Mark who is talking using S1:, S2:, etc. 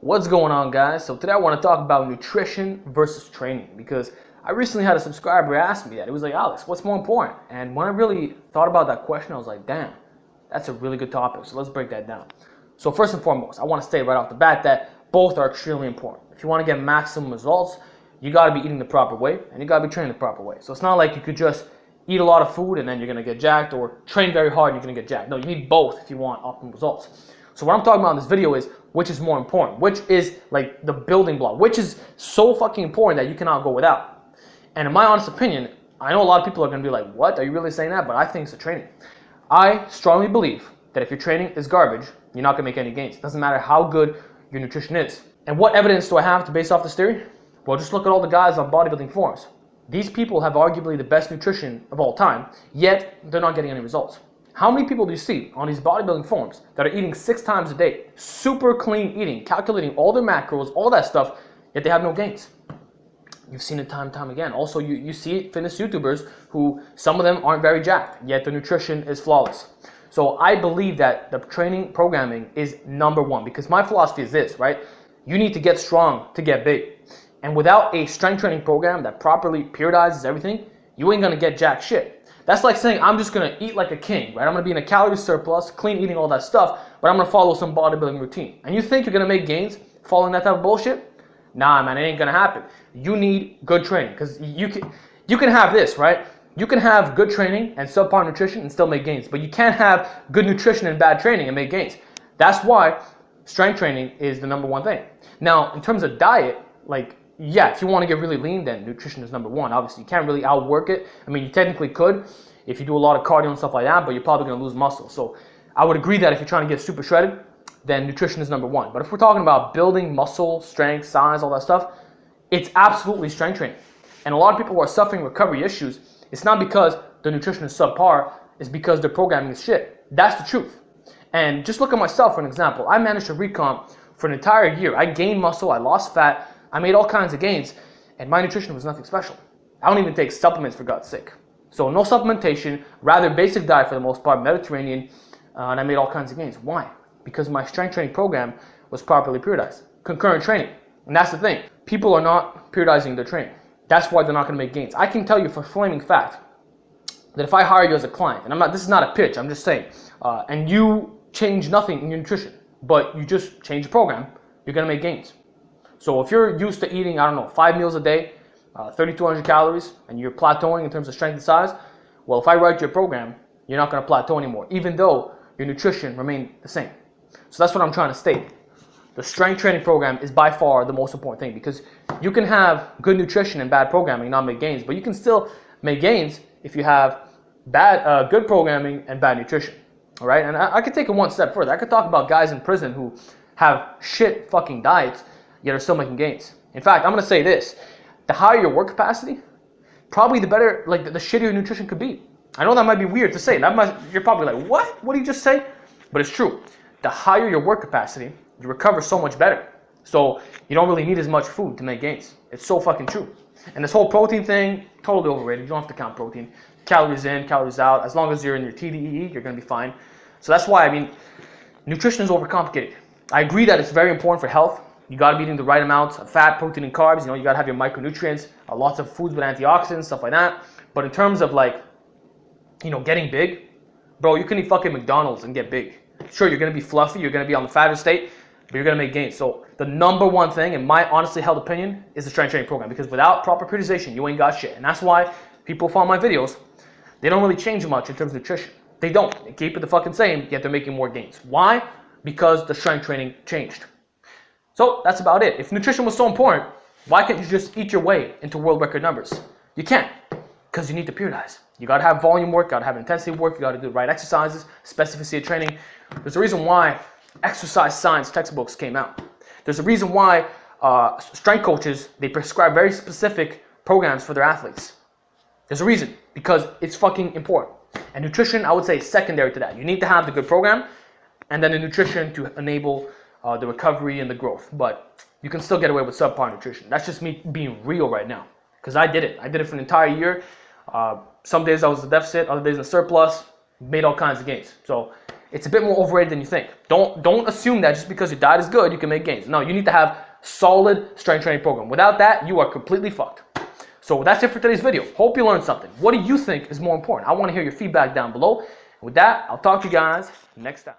S1: What's going on, guys? So today I want to talk about nutrition versus training, because I recently had a subscriber ask me that. It was like, Alex, what's more important? And when I really thought about that question, I was like, damn, that's a really good topic. So let's break that down. So first and foremost, I want to state right off the bat that both are extremely important. If you want to get maximum results, you got to be eating the proper way and you got to be training the proper way. So it's not like you could just eat a lot of food and then you're going to get jacked, or train very hard and you're going to get jacked. No, you need both if you want optimal results. So what I'm talking about in this video is which is more important, which is like the building block, which is so fucking important that you cannot go without. And in my honest opinion, I know a lot of people are going to be like, what? Are you really saying that? But I think it's the training. I strongly believe that if your training is garbage, you're not going to make any gains. It doesn't matter how good your nutrition is. And what evidence do I have to base off this theory? Well, just look at all the guys on bodybuilding forums. These people have arguably the best nutrition of all time, yet they're not getting any results. How many people do you see on these bodybuilding forums that are eating 6 times a day, super clean eating, calculating all their macros, all that stuff, yet they have no gains? You've seen it time and time again. Also, you see fitness YouTubers who, some of them aren't very jacked, yet their nutrition is flawless. So I believe that the training programming is number one, because my philosophy is this, right? You need to get strong to get big. And without a strength training program that properly periodizes everything, you ain't gonna get jack shit. That's like saying I'm just gonna eat like a king, right? I'm gonna be in a calorie surplus, clean eating, all that stuff, but I'm gonna follow some bodybuilding routine. And you think you're gonna make gains following that type of bullshit? Nah, man, it ain't gonna happen. You need good training, because you can have this, right? You can have good training and subpar nutrition and still make gains, but you can't have good nutrition and bad training and make gains. That's why strength training is the number one thing. Now, in terms of diet, like, yeah, if you want to get really lean, then nutrition is number one. Obviously, you can't really outwork it. I mean, you technically could if you do a lot of cardio and stuff like that, but you're probably going to lose muscle. So I would agree that if you're trying to get super shredded, then nutrition is number one. But if we're talking about building muscle, strength, size, all that stuff, it's absolutely strength training. And a lot of people who are suffering recovery issues, it's not because the nutrition is subpar, it's because their programming is shit. That's the truth. And just look at myself for an example. I managed to recomp for an entire year. I gained muscle, I lost fat, I made all kinds of gains, and my nutrition was nothing special. I don't even take supplements, for God's sake. So no supplementation, rather basic diet for the most part, Mediterranean, and I made all kinds of gains. Why? Because my strength training program was properly periodized. Concurrent training. And that's the thing. People are not periodizing their training. That's why they're not going to make gains. I can tell you for flaming fact that if I hire you as a client, and this is not a pitch, I'm just saying, and you change nothing in your nutrition, but you just change the program, you're going to make gains. So if you're used to eating, 5 meals a day, 3,200 calories, and you're plateauing in terms of strength and size, well, if I write your program, you're not going to plateau anymore, even though your nutrition remained the same. So that's what I'm trying to state. The strength training program is by far the most important thing, because you can have good nutrition and bad programming and not make gains, but you can still make gains if you have good programming and bad nutrition. All right, and I could take it one step further. I could talk about guys in prison who have shit fucking diets, yet are still making gains. In fact, I'm going to say this. The higher your work capacity, probably the better, like the shittier nutrition could be. I know that might be weird to say. You're probably like, what? What did you just say? But it's true. The higher your work capacity, you recover so much better. So you don't really need as much food to make gains. It's so fucking true. And this whole protein thing, totally overrated. You don't have to count protein. Calories in, calories out. As long as you're in your TDEE, you're going to be fine. So that's why, nutrition is overcomplicated. I agree that it's very important for health. You got to be eating the right amounts of fat, protein, and carbs. You got to have your micronutrients, lots of foods with antioxidants, stuff like that. But in terms of getting big, bro, you can eat fucking McDonald's and get big. Sure, you're going to be fluffy, you're going to be on the fatter state, but you're going to make gains. So the number one thing, in my honestly held opinion, is the strength training program, because without proper periodization, you ain't got shit. And that's why people follow my videos. They don't really change much in terms of nutrition. They don't. They keep it the fucking same, yet they're making more gains. Why? Because the strength training changed. So that's about it. If nutrition was so important, why can't you just eat your way into world record numbers? You can't, because you need to periodize. You got to have volume work, you got to have intensity work, you got to do the right exercises, specificity of training. There's a reason why exercise science textbooks came out. There's a reason why strength coaches, they prescribe very specific programs for their athletes. There's a reason, because it's fucking important. And nutrition, I would say, is secondary to that. You need to have the good program, and then the nutrition to enable the recovery and the growth. But you can still get away with subpar nutrition. That's just me being real right now, because I did it. I did it for an entire year. Some days I was in a deficit, other days in a surplus, made all kinds of gains. So it's a bit more overrated than you think. Don't assume that just because your diet is good, you can make gains. No, you need to have solid strength training program. Without that, you are completely fucked. So that's it for today's video. Hope you learned something. What do you think is more important? I want to hear your feedback down below. And with that, I'll talk to you guys next time.